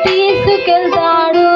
తీసుకెళ్తాడు.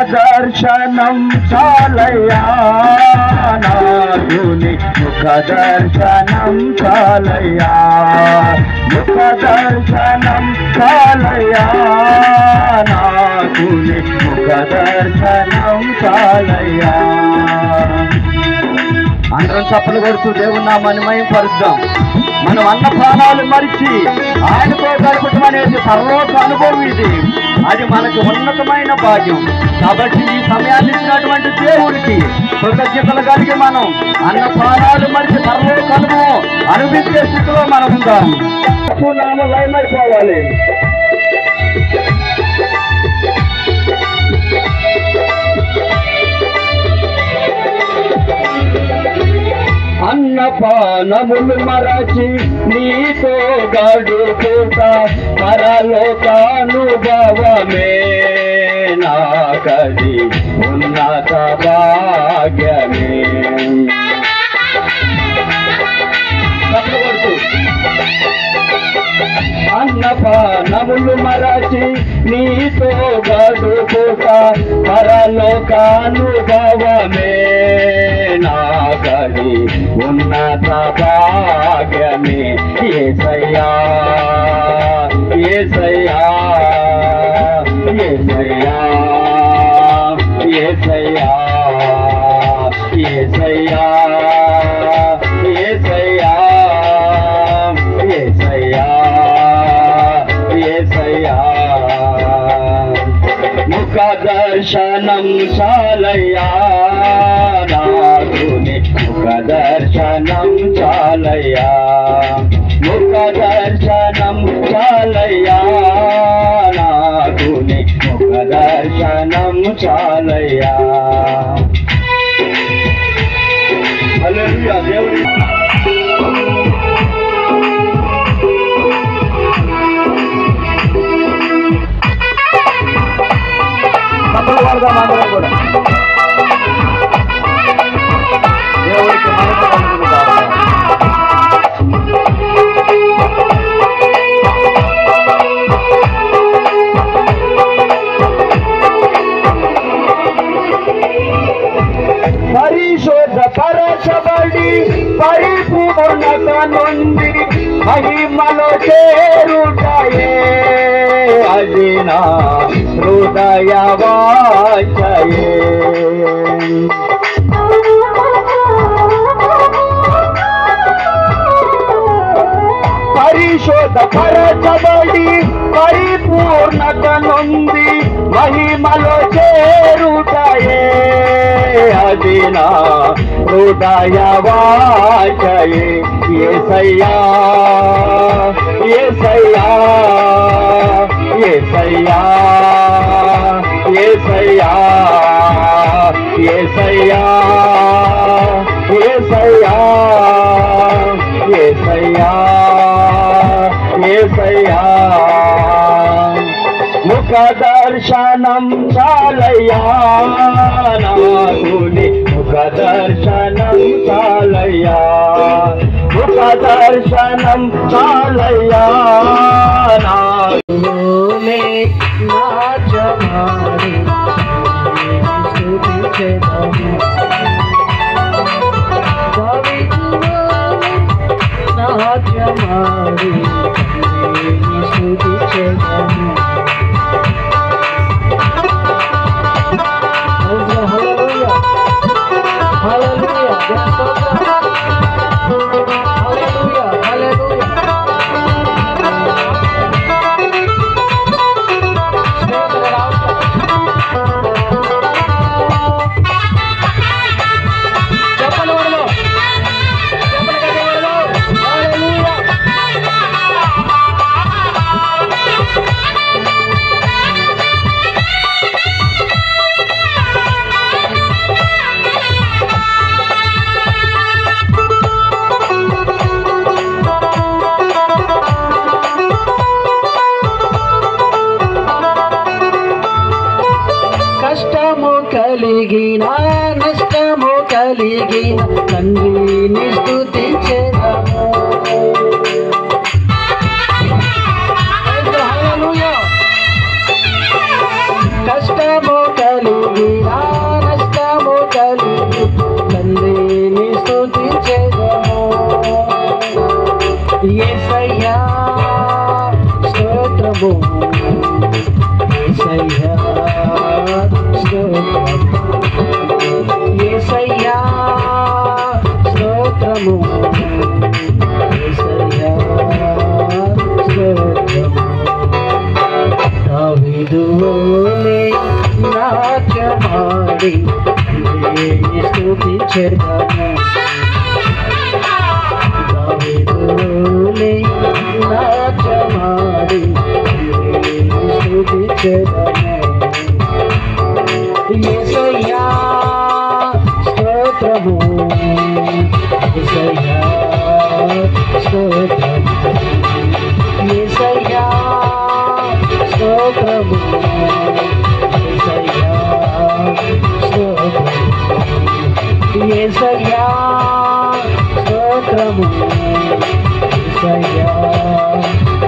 దర్శనం చాలయ్యా నాదుని ముఖ దర్శనం చాలయ్యా ముఖ దర్శనం చాలయ్యా నాదుని ముఖ దర్శనం చాలయ్యా. అందరం చప్పలు కొడుతూ దేవుని నామాన్ని మహిమపరుద్దాం. మనం అన్న ప్రాణాలు మరిచి ఆయనతో గడపటం అనేది పరలోక అనుభవం. ఇది అది మనకు ఉన్నతమైన భాగ్యం. కాబట్టి ఈ సమయాన్ని ఇచ్చినటువంటి దేవుడికి కృతజ్ఞతలు కలిగి మనం అన్న ప్రాణాలు మరిచి పరలోక అనుభవం అనుభవించే స్థితిలో మనం ఉందాం. నామ లయమైపోవాలి. అన్నపానములు మరచి నీతో గడుపుతా పరలోకానుభవమే నాకది ఉన్నత భాగ్యమే. అన్న అన్నపానములు మరచి నీతో గడుపుట పరలోకానుభవమే నాగలి ఉన్నత భాగ్యమే యేసయ్యా యేసయ్యా యేసయ్యా యేసయ్యా యేసయ్యా యేసయ్యా యేసయ్యా యేసయ్యా ముఖ దర్శనం చాలయ్యా నాకుని ముఖ దర్శనం చాలయ్యా ముఖ దర్శనం చాలయ్యా నాకుని ముఖ దర్శనం చాలయ్యా. హల్లెలూయా. దేవుడి అందరం కూడా దేవుడికి మహిమ కలుగును గాక. పరిశోధపరచబడి పరిపూర్ణత నుండి మహిమలో చేరుటయే అది నా హృదయ వాంఛయే. పరిశోధపరచబడి పరిపూర్ణత నుండి మహిమలో చేరుటయే అది నా హృదయ వాంఛయే. యేసయ్యా యేసయ్యా యేసయ్యా యేసయ్యా యేసయ్యా యేసయ్యా యేసయ్యా యేసయ్యా ముఖ దర్శనం చాలయ్యా నాకుని ముఖ దర్శనం చాలయ్యా ముఖ దర్శనం చాలయ్యా నాకుని నాచమాడి స్తుతించెదము నాచమాడి స్తుతించెదము. కలిగిన నష్టము కలిగిన తండ్రిని స్తుతించెదము. కష్టము కలిగిన నష్టము కలిగి తండ్రిని స్తుతించెదము. యేసయ్యా స్తోత్రము యేసయ్యా యేసయ్యా స్తోత్రము యేసయ్యా స్తోత్రము. దావీదువోలే నాట్యమాడి యేసుని స్తుతించెదము. దావీదువోలే నాట్యమాడి యేసుని స్తుతించెదము. యేసయ్యా స్తోత్రము యేసయ్యా స్తోత్రము యేసయ్యా స్తోత్రము యేసయ్యా స్తోత్రము యేసయ్యా స్తోత్రము యేసయ్యా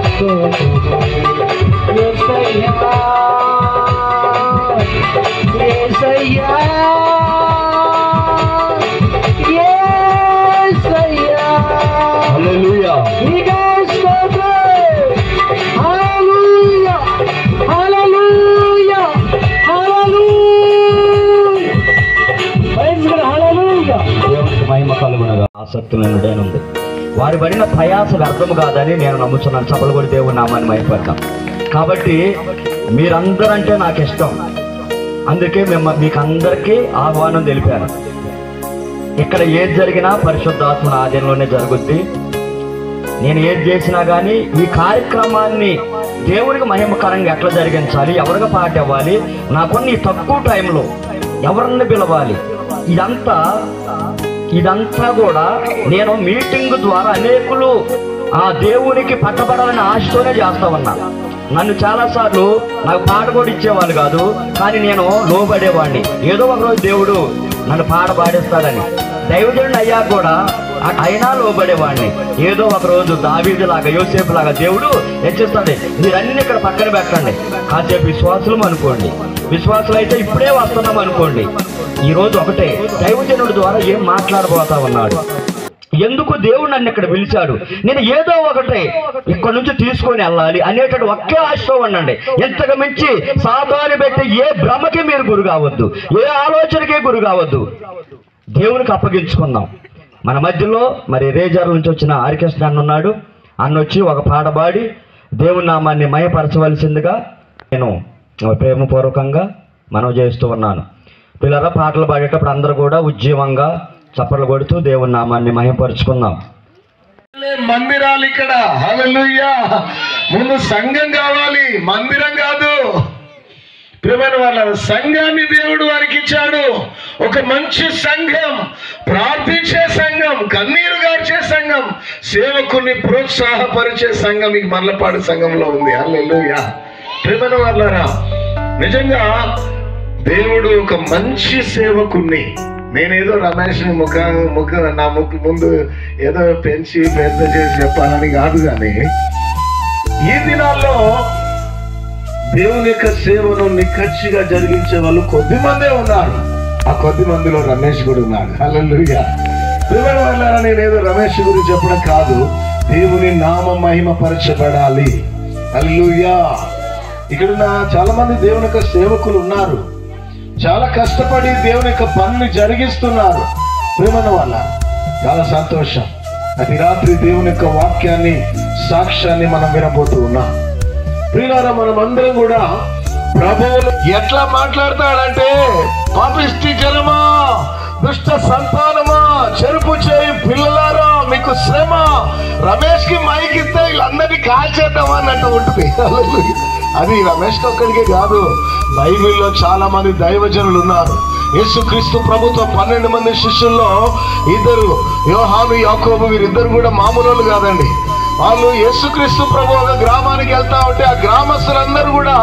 స్తోత్రము హల్లెలూయా. మహిమ కలుగునగా. ఆసక్తులైనడైన ఉంది. వారి పడిన ప్రయాస వ్యర్థము కాదని నేను నమ్ముతున్నాను. చప్పలు కొడి దేవుని నామాన్ని మహిమపడతాం. కాబట్టి మీరందరంటే నాకు ఇష్టం. అందుకే మీకు అందరికీ ఆహ్వానం తెలిపాను. ఇక్కడ ఏది జరిగినా పరిశుద్ధాత్మ ఆధీనంలోనే జరుగుద్ది. నేను ఏది చేసినా కానీ ఈ కార్యక్రమాన్ని దేవునికి మహిమకరంగా ఎట్లా జరిగించాలి, ఎవరికి పాట ఇవ్వాలి, నాకున్న ఈ తక్కువ టైంలో ఎవరిని పిలవాలి, ఇదంతా కూడా నేను మీటింగ్ ద్వారా అనేకులు ఆ దేవునికి పట్టబడాలని ఆశతోనే చేస్తా ఉన్నా. నన్ను చాలాసార్లు నాకు పాట కూడా ఇచ్చేవాళ్ళు కాదు, కానీ నేను లోబడేవాడిని. ఏదో ఒకరోజు దేవుడు నన్ను పాట పాడిస్తాడని దైవజనుడు అయ్యా కూడా అయినా లోబడేవాడిని. ఏదో ఒకరోజు దావీదులాగా యోసేపులాగా దేవుడు హెచ్చిస్తాడు. మీరన్నీ ఇక్కడ పక్కన పెట్టండి, కాసేపు విశ్వాసులం అనుకోండి. విశ్వాసులు అయితే ఇప్పుడే వస్తున్నాం అనుకోండి. ఈరోజు ఒకటే దైవజనుడి ద్వారా ఏం మాట్లాడబోతా ఉన్నాడు, ఎందుకు దేవుడు నన్ను ఇక్కడ పిలిచాడు, నేను ఏదో ఒకటే ఇక్కడ నుంచి తీసుకొని వెళ్ళాలి అనేటట్టు ఒకే ఆశతో ఉండండి. ఎంతగా మించి సాతాను పెట్టి ఏ భ్రమకి మీరు గురి కావద్దు, ఏ ఆలోచనకే గురి కావద్దు. దేవునికి అప్పగించుకుందాం. మన మధ్యలో మరి రేజర్ నుంచి వచ్చిన ఆర్కెస్ట్రా అన్న ఉన్నాడు. అన్న వచ్చి ఒక పాట పాడి దేవుని నామాన్ని మయపరచవలసిందిగా నేను ప్రేమపూర్వకంగా మనవి చేస్తూ ఉన్నాను. పిల్లల పాటలు పాడేటప్పుడు అందరూ కూడా ఉద్యమంగా చప్పట్లు కొడుతూ దేవుని నామాన్ని మహిమపరుచుకుందాం. మందిరాలు ఇక్కడ హల్లెలూయా. ముందు సంఘం కావాలి, మందిరం కాదు. ప్రియమైన వాళ్ళ సంఘాన్ని దేవుడు వారికి ఇచ్చాడు. ఒక మంచి సంఘం, ప్రార్థించే సంఘం, కన్నీరు గార్చే సంఘం, సేవకుని ప్రోత్సాహపరిచే సంఘం ఈ మర్లపాడు సంఘంలో ఉంది. హల్లెలూయా. ప్రియమైన వాళ్ళారా, నిజంగా దేవుడు ఒక మంచి సేవకుణ్ణి, నేనేదో రమేష్ని నా ముక్కు ముందు ఏదో పెంచి పెద్ద చేసి చెప్పాలని కాదు, కానీ ఈ దినాల్లో దేవుని యొక్క సేవను నిక్కచ్చిగా జరిగించే వాళ్ళు కొద్ది మందే ఉన్నారు. ఆ కొద్ది మందిలో రమేష్ కూడా ఉన్నాడు. హల్లెలూయా. ప్రియమైన వాళ్ళారా, నేనేదో రమేష్ గురించి చెప్పడం కాదు, దేవుని నామ మహిమ పరచబడాలి. హల్లెలూయా. ఇక్కడున్న చాలా మంది దేవుని యొక్క సేవకులు ఉన్నారు, చాలా కష్టపడి దేవుని యొక్క పనిని జరిగిస్తున్నారు. ప్రియమైన వాళ్ళ చాలా సంతోషం. అది రాత్రి దేవుని యొక్క వాక్యాన్ని, సాక్ష్యాన్ని మనం వినబోతూ ఉన్నాం. ప్రియులారా, మనం అందరం కూడా ప్రభువులు ఎట్లా మాట్లాడతాడంటే, పాపిష్టి జనమా, దుష్ట సంతానమా, చెరుపు చేయి పిల్లలారా, మీకు శ్రమ. రమేష్ కి మైక్ ఇస్తే వీళ్ళందరినీ కాల్చేద్దామా అన్నట్టు ఉంటుంది. అది రమేష్ ఒక్కడికే కాదు, బైబిల్లో చాలా మంది దైవజనులు ఉన్నారు. యేసుక్రీస్తు ప్రభుత్వ 12 మంది శిష్యుల్లో ఇద్దరు, యోహాను యాకోబు, వీరిద్దరు కూడా మామూలు కాదండి. వాళ్ళు యేసుక్రీస్తు ప్రభు ఒక గ్రామానికి వెళ్తా ఉంటే ఆ గ్రామస్తులందరూ కూడా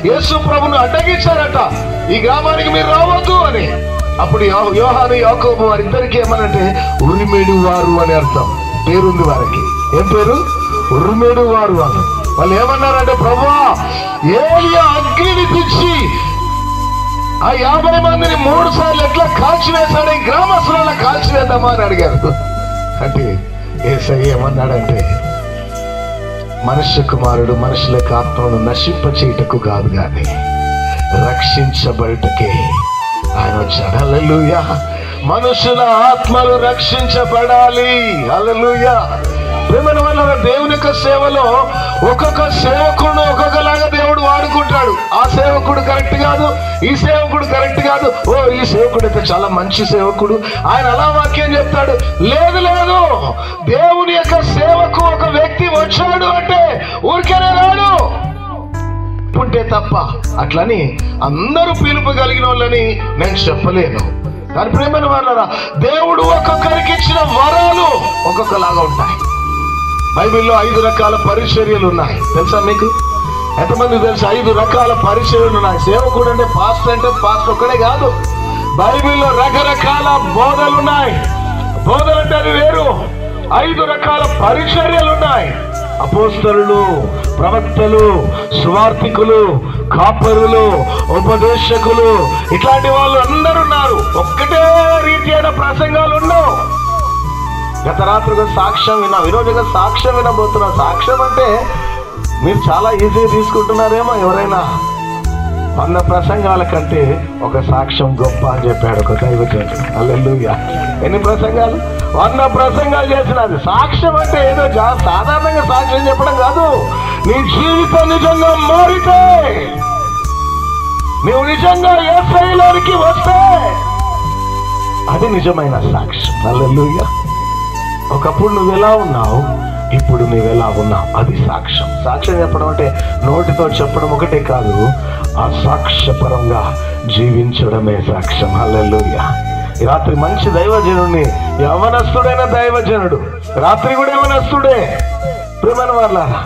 యేసు ప్రభును అడ్డగించారట, ఈ గ్రామానికి మీరు రావద్దు అని. అప్పుడు యోహాను యాకోబు వారిద్దరికి ఏమనంటే ఉరిమేడు వారు అని అర్థం, పేరుంది వారికి. ఏం పేరు? ఉరిమేడు వారు అని. వాళ్ళు ఏమన్నారంటే, ప్రభువా, ఏలియా అగ్నిని తెచ్చి ఆ 50 మందిని 3 సార్లు ఎట్లా కాల్చివేశాడు, ఈ గ్రామస్తులను కాల్చివేద్దామా అని అడిగారు. అంటే యేసయ్య ఏమన్నాడంటే, మనుష్య కుమారుడు మనుషుల యొక్క ఆత్మను నశింపచేయుటకు కాదు గాని రక్షించబడుటకే ఆయన వచ్చాడు. హల్లెలూయా. మనుషుల ఆత్మలు రక్షించబడాలి. హల్లెలూయా. ప్రేమను వల్ల దేవుని యొక్క సేవలో ఒక్కొక్క సేవకుడు ఒక్కొక్కలాగా దేవుడు వాడుకుంటాడు. ఆ సేవకుడు కరెక్ట్ కాదు, ఈ సేవకుడు కరెక్ట్ కాదు. ఈ సేవకుడు అయితే చాలా మంచి సేవకుడు, ఆయన అలా వాక్యం చెప్తాడు. లేదు లేదు, దేవుని యొక్క సేవకు ఒక వ్యక్తి వచ్చాడు అంటే ఊరికేనే రాడు ఉంటే తప్ప. అట్లని అందరూ పిలుపు కలిగిన వాళ్ళని నేను చెప్పలేను. కానీ ప్రేమను వల్ల దేవుడు ఒక్కొక్కరికి ఇచ్చిన వరాలు ఒక్కొక్కలాగా ఉంటాయి. బైబిల్లో 5 రకాల పరిచర్యలు ఉన్నాయి. తెలుసా మీకు? ఎంతమంది తెలుసు? 5 రకాల పరిచర్యలు ఉన్నాయి. సేవకుడు అంటే పాస్టర్ ఒక్కడే కాదు, బైబిల్లో రకరకాల బోధలు ఉన్నాయి. బోధలు అంటే అది వేరు. 5 రకాల పరిచర్యలు ఉన్నాయి. అపోస్తలులు, ప్రవక్తలు, సువార్థికులు, కాపరులు, ఉపదేశకులు, ఇట్లాంటి వాళ్ళు అందరూ ఉన్నారు. ఒక్కటే రీతి అయిన ప్రసంగాలు ఉండవు. గత రాత్రి ఒక సాక్ష్యం విన్నాం, ఈరోజు ఒక సాక్ష్యం వినబోతున్నాం. సాక్ష్యం అంటే మీరు చాలా ఈజీగా తీసుకుంటున్నారేమో. ఎవరైనా 100 ప్రసంగాల కంటే ఒక సాక్ష్యం గొప్ప అని చెప్పాడు ఒక దైవజనుడు. హల్లెలూయా. ఎన్ని ప్రసంగాలు? 100 ప్రసంగాలు చేసినది. సాక్ష్యం అంటే ఏదో సాధారణంగా సాక్ష్యం చెప్పడం కాదు. నీ జీవితం నిజంగా మారితే, నువ్వు నిజంగా యేసయ్యలోనికి వస్తే అది నిజమైన సాక్ష్యం. హల్లెలూయా. ఒకప్పుడు నువ్వు ఎలా ఉన్నావు, ఇప్పుడు నువ్వు ఎలా ఉన్నావు, అది సాక్ష్యం. సాక్ష్యం చెప్పడం అంటే నోటితో చెప్పడం ఒకటే కాదు, ఆ సాక్ష్యపరంగా జీవించడమే సాక్ష్యం. హల్లెలూయా. ఈ రాత్రి మంచి దైవజనుడిని, యవనస్తుడైన దైవజనుడు, రాత్రి కూడా యవనస్తుడే. ప్రియమైన వారలారా,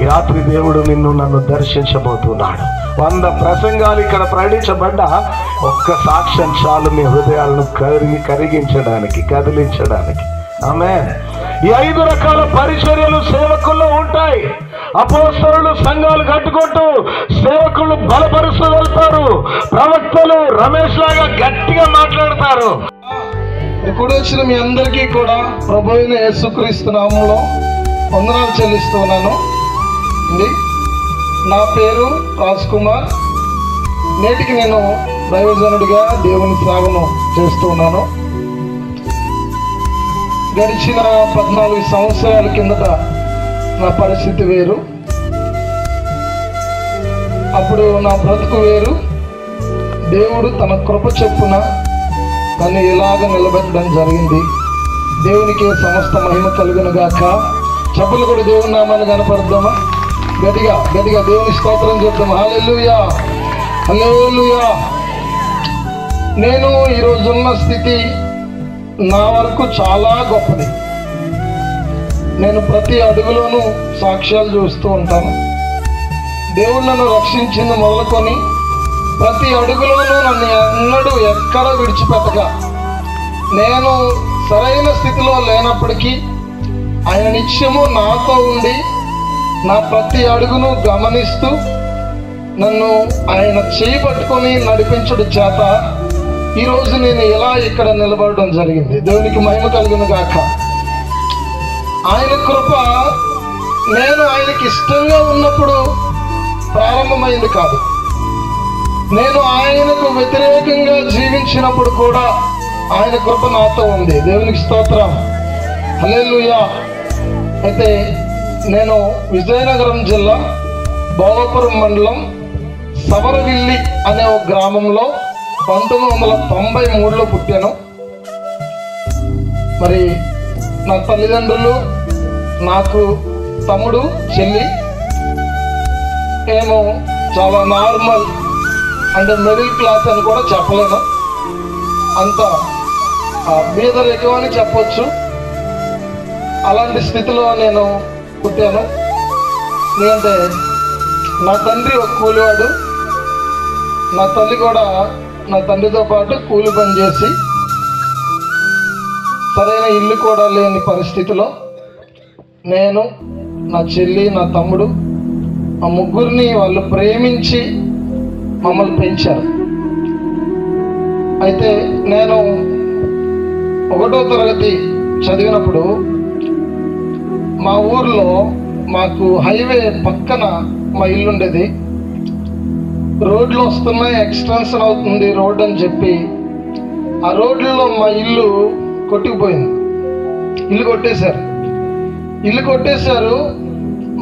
ఈ రాత్రి దేవుడు నిన్ను నన్ను దర్శించబోతున్నాడు. 100 ప్రసంగాలు ఇక్కడ ప్రకటించబడ్డా ఒక్క సాక్ష్యం చాలు మీ హృదయాలను కరిగించడానికి, కదిలించడానికి. ఆమేన్. ఈ 5 రకాల పరిచర్యలు సేవకుల్లో ఉంటాయి. అపోస్తలులు సంఘాలు కట్టుకుంటూ సేవకులు బలపరుస్తూ వెళ్తారు. ప్రవక్తలు రమేష్ లాగా గట్టిగా మాట్లాడతారు. ఇప్పుడు వచ్చిన మీ అందరికీ కూడా ప్రభు అయిన యేసుక్రీస్తు నామములో వందనాలు చెల్లిస్తున్నాను. నా పేరు రాజ్ కుమార్. నేటికి నేను దైవజనుడిగా దేవుని సేవను చేస్తున్నాను. గడిచిన 14 సంవత్సరాల కిందట నా పరిస్థితి వేరు, అప్పుడు నా బ్రతుకు వేరు. దేవుడు తన కృప చొప్పున నన్ను ఇలాగ నిలబెట్టడం జరిగింది. దేవునికి సమస్త మహిమ కలుగును గాక. చెప్పులు కూడా దేవుని నామాన్ని కనపడదామా? గట్టిగా గట్టిగా దేవుని స్తోత్రం చేద్దాం. హల్లెలూయా, హల్లెలూయా. నేను ఈరోజున్న స్థితి నా వరకు చాలా గొప్పది. నేను ప్రతి అడుగులోనూ సాక్ష్యాలు చూస్తూ ఉంటాను. దేవుడు నన్ను రక్షించింది మొదలుకొని ప్రతి అడుగులోనూ నన్ను ఎన్నడూ ఎక్కడ విడిచిపెట్టక, నేను సరైన స్థితిలో లేనప్పటికీ ఆయన నిత్యము నాతో ఉండి నా ప్రతి అడుగును గమనిస్తూ నన్ను ఆయన చేయి పట్టుకొని నడిపించడం చేత ఈరోజు నేను ఇలా ఇక్కడ నిలబడడం జరిగింది. దేవునికి మహిమ కలుగును గాక. ఆయన కృప నేను ఆయనకి ఇష్టంగా ఉన్నప్పుడు ప్రారంభమైంది కాదు. నేను ఆయనకు వ్యతిరేకంగా జీవించినప్పుడు కూడా ఆయన కృప నాతో ఉంది. దేవునికి స్తోత్రం. హల్లెలూయా. అయితే నేను విజయనగరం జిల్లా భోగపురం మండలం సవరవిల్లి అనే ఒక గ్రామంలో 1993లో పుట్టాను. మరి నా తల్లిదండ్రులు, నాకు తమ్ముడు, చెల్లి ఏమో చాలా నార్మల్ అంటే మిడిల్ క్లాస్ అని కూడా చెప్పలేను, అంత బీదరికం అని చెప్పొచ్చు. అలాంటి స్థితిలో నేను పుట్టాను. ఎందుకంటే నా తండ్రి ఒక కూలివాడు, నా తల్లి కూడా నా తండ్రితో పాటు కూలి పని చేసి సరైన ఇల్లు కూడా లేని పరిస్థితిలో నేను, నా చెల్లి, నా తమ్ముడు, మా ముగ్గురిని వాళ్ళు ప్రేమించి మమ్మల్ని పెంచారు. అయితే నేను 1వ తరగతి చదివినప్పుడు మా ఊర్లో మాకు హైవే పక్కన మా ఇల్లు ఉండేది. రోడ్లు వస్తున్నాయి, ఎక్స్టెన్షన్ అవుతుంది రోడ్ అని చెప్పి ఆ రోడ్లలో మా ఇల్లు కొట్టుకుపోయింది. ఇల్లు కొట్టేశారు.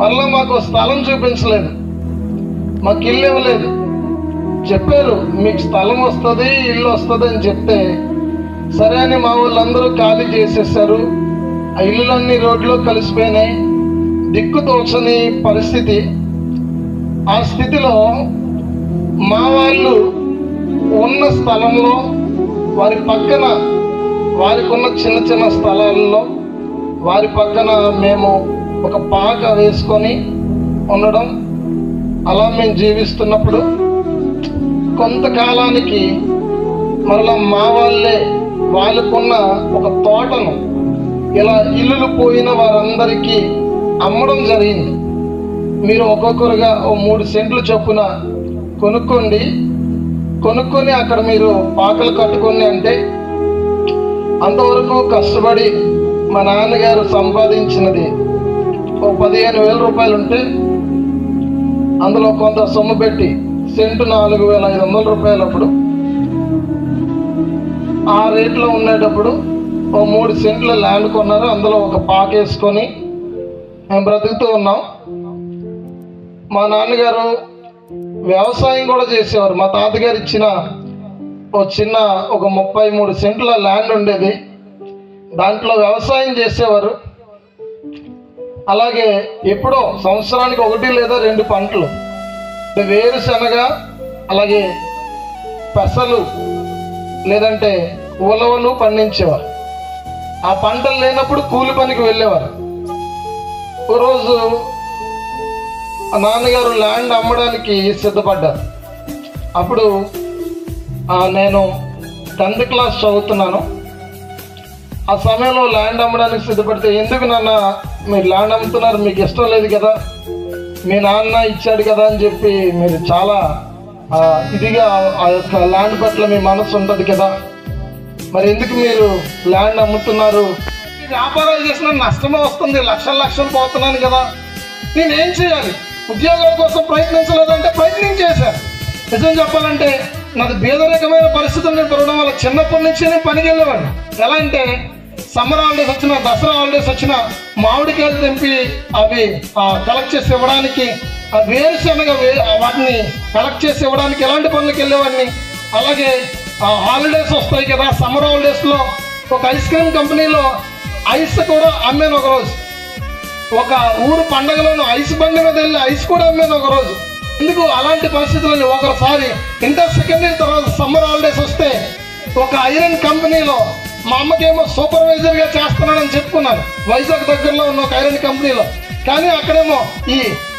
మళ్ళీ మాకు స్థలం చూపించలేదు, మాకు ఇల్లు ఇవ్వలేదు. చెప్పారు మీకు స్థలం వస్తుంది, ఇల్లు వస్తుంది అని చెప్తే సరే అని మా వాళ్ళందరూ ఖాళీ చేసేసారు. ఆ ఇల్లులన్నీ రోడ్లో కలిసిపోయినాయి. దిక్కు తోచని పరిస్థితి. ఆ స్థితిలో మా వాళ్ళు ఉన్న స్థలంలో వారి పక్కన, వారికి ఉన్న చిన్న చిన్న స్థలాల్లో వారి పక్కన మేము ఒక పాక వేసుకొని ఉండడం, అలా మేము జీవిస్తున్నప్పుడు కొంతకాలానికి మరలా మా వాళ్ళే వాళ్ళకున్న ఒక తోటను ఇలా ఇల్లులు పోయిన వారందరికీ అమ్మడం జరిగింది. మీరు ఒక్కొక్కరుగా ఓ 3 సెంట్లు చొప్పున కొనుక్కొని అక్కడ మీరు పాకలు కట్టుకొని అంటే అంతవరకు కష్టపడి మా నాన్నగారు సంపాదించినది ఓ 15,000 రూపాయలు ఉంటే అందులో కొంత సొమ్ము పెట్టి సెంటు 4,500 రూపాయలు అప్పుడు ఆ రేట్లో ఉండేటప్పుడు ఓ 3 సెంట్ల ల్యాండ్ కొన్నారు. అందులో ఒక పాక వేసుకొని మేము బ్రతుకుతూ ఉన్నాం. మా నాన్నగారు వ్యవసాయం కూడా చేసేవారు. మా తాతగారు ఇచ్చిన ఒక 33 సెంట్ల ల్యాండ్ ఉండేది. దాంట్లో వ్యవసాయం చేసేవారు. అలాగే ఎప్పుడో సంవత్సరానికి 1 లేదా 2 పంటలు, వేరుశనగ, అలాగే పెసలు లేదంటే ఉలవలు పండించేవారు. ఆ పంటలు లేనప్పుడు కూలి పనికి వెళ్ళేవారు. ఓ రోజు నాన్నగారు ల్యాండ్ అమ్మడానికి సిద్ధపడ్డారు. అప్పుడు నేను 10th క్లాస్ చదువుతున్నాను. ఆ సమయంలో ల్యాండ్ అమ్మడానికి సిద్ధపడితే, ఎందుకు నాన్న మీరు ల్యాండ్ అమ్ముతున్నారు, మీకు ఇష్టం లేదు కదా, మీ నాన్న ఇచ్చాడు కదా అని చెప్పి మీరు చాలా ఇదిగా ఆ యొక్క ల్యాండ్ పట్ల మీ మనసు ఉంటుంది కదా, మరి ఎందుకు మీరు ల్యాండ్ అమ్ముతున్నారు? వ్యాపారాలు చేసిన నష్టమే వస్తుంది, లక్షలు పోతున్నాను కదా, నేనేం చేయాలి? ఉద్యోగాల కోసం ప్రయత్నించలేదంటే ప్రయత్నించేశాను. నిజం చెప్పాలంటే నాది బీదరికమైన పరిస్థితులు నేను పెరగడం వల్ల చిన్నప్పటి నుంచి నేను పనికి వెళ్ళేవాడిని. ఎలా అంటే సమ్మర్ హాలిడేస్ వచ్చినా, దసరా హాలిడేస్ వచ్చినా మామిడికాయలు తెంపి అవి కలెక్ట్ చేసి ఇవ్వడానికి, వేరుశనగ వాటిని కలెక్ట్ చేసి ఇవ్వడానికి ఎలాంటి పనులకు వెళ్ళేవాడిని. అలాగే హాలిడేస్ వస్తాయి కదా, సమ్మర్ హాలిడేస్లో ఒక ఐస్ క్రీమ్ కంపెనీలో ఐస్ కూడా అమ్మాను ఒకరోజు. ఒక ఊరు పండగలోను ఐస్ బండి మీద వెళ్ళి ఐస్ కూడా అమ్మాను ఒకరోజు. ఎందుకు అలాంటి పరిస్థితుల్లో ఒకసారి ఇంటర్ సెకండ్ ఇయర్ తర్వాత సమ్మర్ హాలిడేస్ వస్తే ఒక ఐరన్ కంపెనీలో మా అమ్మకేమో సూపర్వైజర్గా చేస్తున్నానని చెప్పుకున్నాను, వైజాగ్ దగ్గరలో ఉన్న ఒక ఐరన్ కంపెనీలో. కానీ అక్కడేమో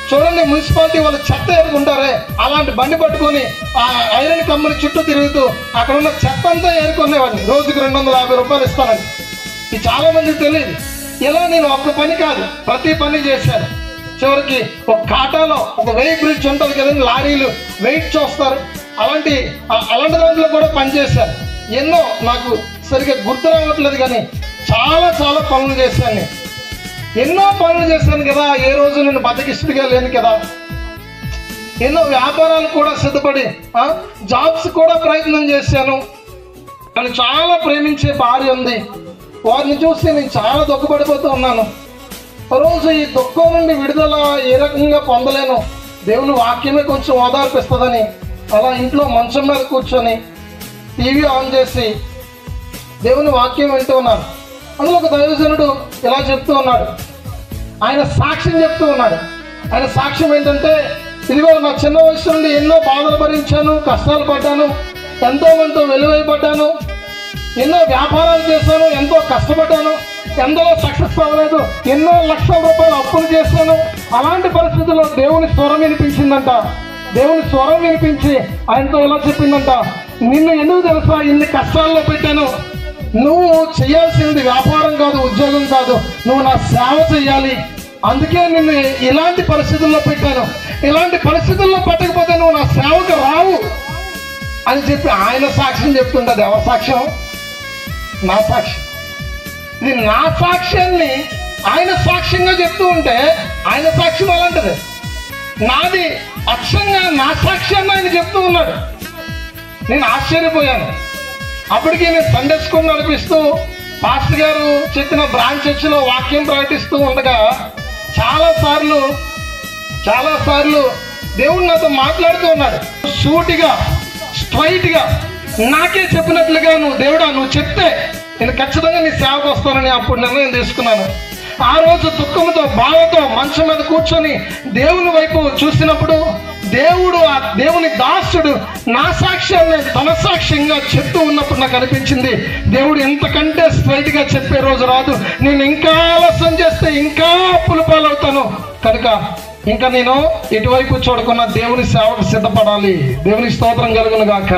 చూడండి మున్సిపాలిటీ వాళ్ళు చెత్త ఏరుకుంటారే, అలాంటి బండి పట్టుకొని ఆ ఐరన్ కంపెనీ చుట్టూ తిరుగుతూ అక్కడ ఉన్న చెత్త అంతా ఏరుకునేవాడిని. రోజుకి 250 రూపాయలు ఇస్తానని. ఇది చాలా మందికి తెలియదు. ఇలా నేను ఒక్క పని కాదు, ప్రతి పని చేశాను. చివరికి ఒక కాటాలో ఒక వెయిట్ బ్రిడ్జ్ ఉంటుంది కదండి, లారీలు వెయిట్ చూస్తారు, అలాంటి దాంట్లో కూడా పనిచేశాను. ఎన్నో నాకు సరిగ్గా గుర్తు రావట్లేదు కానీ చాలా పనులు చేశాను. నేను ఎన్నో పనులు చేశాను కదా, ఏ రోజు నేను బతికిస్తుగా లేను కదా. ఎన్నో వ్యాపారాలు కూడా సిద్ధపడి జాబ్స్ కూడా ప్రయత్నం చేశాను. కానీ చాలా ప్రేమించే భార్య ఉంది, వారిని చూసి నేను చాలా దుఃఖపడిపోతూ ఉన్నాను. రోజు ఈ దుఃఖం నుండి విడుదల ఏ రకంగా పొందలేను, దేవుని వాక్యమే కొంచెం ఓదార్పిస్తుందని అలా ఇంట్లో మంచం మీద కూర్చొని టీవీ ఆన్ చేసి దేవుని వాక్యం వింటూ ఉన్నాను. అందులో ఒక దైవజనుడు ఇలా చెప్తూ ఉన్నాడు, ఆయన సాక్ష్యం చెప్తూ ఉన్నాడు. ఆయన సాక్ష్యం ఏంటంటే, ఇదిగో నా చిన్న వయసు నుండి ఎన్నో బాధలు భరించాను, కష్టాలు పడ్డాను, ఎంతో మందితో వెలువైపడ్డాను, ఎన్నో వ్యాపారాలు చేశాను, ఎంతో కష్టపడ్డాను, ఎందులో సక్సెస్ అవ్వలేదు, ఎన్నో లక్షల రూపాయలు అప్పులు చేశాను. అలాంటి పరిస్థితుల్లో దేవుని స్వరం వినిపించిందంట. దేవుని స్వరం వినిపించి ఆయనతో ఇలా చెప్పిందంట, నిన్ను ఎందుకు తెలుసా ఇన్ని కష్టాల్లో పెట్టాను, నువ్వు చేయాల్సింది వ్యాపారం కాదు, ఉద్యోగం కాదు, నువ్వు నా సేవ చేయాలి, అందుకే నిన్ను ఇలాంటి పరిస్థితుల్లో పెట్టాను, ఇలాంటి పరిస్థితుల్లో పెట్టకపోతే నువ్వు నా సేవకు రావు అని చెప్పి ఆయన సాక్ష్యం చెప్తుంటది. ఎవరి సాక్ష్యం? నా సాక్ష్యం. ఇది నా సాక్ష్యాన్ని ఆయన సాక్ష్యంగా చెప్తూ ఉంటే ఆయన సాక్ష్యం అలాంటిది. నాది అక్షంగా నా సాక్ష్యాన్ని ఆయన చెప్తూ ఉన్నాడు. నేను ఆశ్చర్యపోయాను. అప్పటికి నేను సండే స్కూల్ నడిపిస్తూ పాస్టర్ గారు చెప్పిన బ్రాంచ్ చర్చిలో వాక్యం ప్రకటిస్తూ ఉండగా చాలాసార్లు దేవుడు నాతో మాట్లాడుతూ ఉన్నాడు. సూటిగా స్ట్రైట్గా నాకే చెప్పినట్లుగా, నువ్వు దేవుడా నువ్వు చెప్తే నేను ఖచ్చితంగా నీ సేవకు వస్తానని అప్పుడు నిర్ణయం తీసుకున్నాను. ఆ రోజు దుఃఖంతో బాధతో మంచం మీద కూర్చొని దేవుని వైపు చూసినప్పుడు దేవుని దాసుడు నా సాక్ష్యాన్ని తన సాక్ష్యంగా చెప్తూ ఉన్నప్పుడు నాకు అనిపించింది, దేవుడు ఎంతకంటే స్ట్రైట్గా చెప్పే రోజు రాదు, నేను ఇంకా ఆలస్యం చేస్తే ఇంకా అప్పుల పాలవుతాను, కనుక ఇంకా నేను ఎటువైపు చూడకుండా దేవుని సేవకు సిద్ధపడాలి. దేవుని స్తోత్రం కలుగును గాక.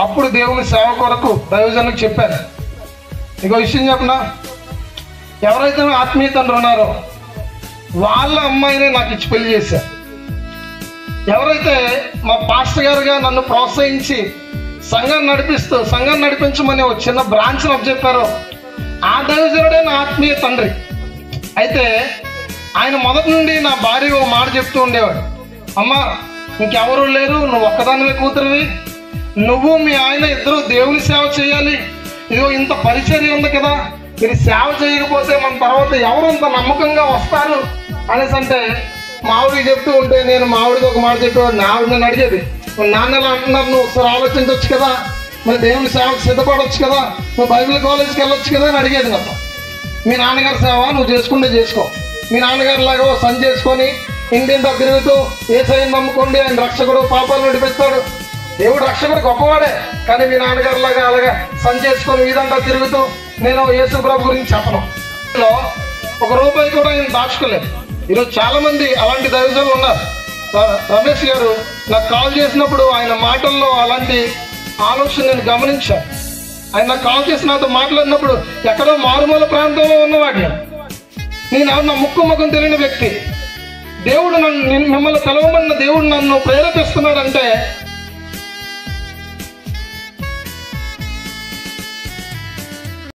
అప్పుడు దేవుని సేవ కొరకు దైవజనులకు చెప్పాను, ఇంకో విషయం చెప్పనా, ఎవరైతే ఆత్మీయ తండ్రి ఉన్నారో వాళ్ళ అమ్మాయిని నాకు ఇచ్చి పెళ్లి చేశారు. ఎవరైతే మా పాస్టర్ గారుగా నన్ను ప్రోత్సహించి సంఘాన్ని నడిపించమని ఒక చిన్న బ్రాంచ్ నాకు చెప్పారో ఆ దైవజనుడే నా ఆత్మీయ తండ్రి. అయితే ఆయన మొదటి నుండి నా భార్య ఒక మాట చెప్తూ ఉండేవాడు, అమ్మా ఇంకెవరూ లేరు, నువ్వు ఒక్కదానివే కూతురివి, నువ్వు మీ ఆయన ఇద్దరు దేవుని సేవ చేయాలి, ఇదిగో ఇంత పరిచర్య ఉంది కదా, మీరు సేవ చేయకపోతే మన తర్వాత ఎవరు ఇంత నమ్మకంగా వస్తారు అనేసి అంటే మావిడికి చెప్తూ ఉంటే నేను మావిడికి ఒక మాట చెప్పేవాడు. ఆవిడ నన్ను అడిగేది, నాన్న ఎలా అంటున్నారు, నువ్వు ఒకసారి ఆలోచించవచ్చు కదా, మరి దేవుని సేవకు సిద్ధపడవచ్చు కదా, నువ్వు బైబిల్ కాలేజ్కి వెళ్ళొచ్చు కదా అని అడిగేది నాకు. మీ నాన్నగారి సేవ నువ్వు చేసుకుంటే చేసుకో, మీ నాన్నగారి లాగా సంచి చేసుకొని ఇంటింటా తిరుగుతూ యేసయ్యను నమ్ముకోండి, ఆయన రక్షకుడు, పాపాలు నడిపిస్తాడు, దేవుడు రక్షకుడు గొప్పవాడే, కానీ మీ నాన్నగారి లాగా అలాగా సంచి చేసుకొని వీధంతా తిరుగుతూ నేను యేసు ప్రభు గురించి చెప్పను. ₹1 కూడా ఆయన దాచుకోలేదు. ఈరోజు చాలా మంది అలాంటి దైవజనులు ఉన్నారు. రమేష్ గారు నాకు కాల్ చేసినప్పుడు ఆయన మాటల్లో అలాంటి ఆలోచన నేను గమనించాను. ఆయన నాకు కాల్ చేసి నాతో మాట్లాడినప్పుడు ఎక్కడో మారుమూల ప్రాంతంలో ఉన్నవాడిని నేను, నా ముఖం తెలియని వ్యక్తి. దేవుడు మిమ్మల్ని పిలవమన్న దేవుడు నన్ను ప్రేరేపిస్తున్నాడంటే